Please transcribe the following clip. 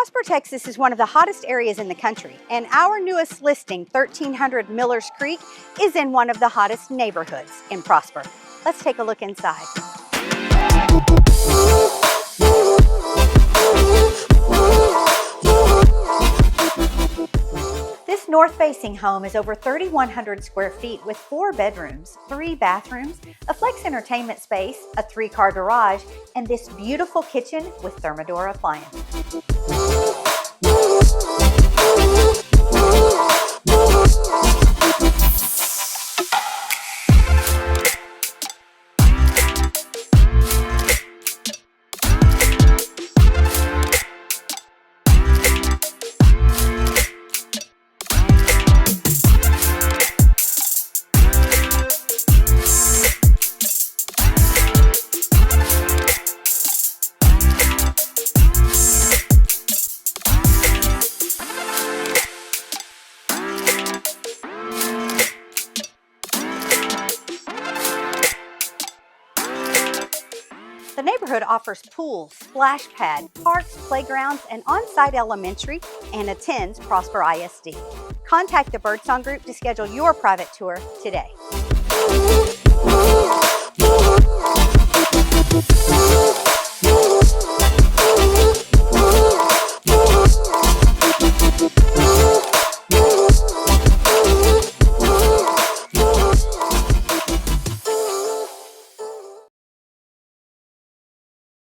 Prosper, Texas is one of the hottest areas in the country, and our newest listing, 1300 Millers Creek, is in one of the hottest neighborhoods in Prosper. Let's take a look inside. This north-facing home is over 3,100 square feet with 4 bedrooms, 3 bathrooms, a flex entertainment space, a 3-car garage, and this beautiful kitchen with Thermador appliances. The neighborhood offers pools, splash pad, parks, playgrounds, and on-site elementary, and attends Prosper ISD. Contact the Birdsong Group to schedule your private tour today.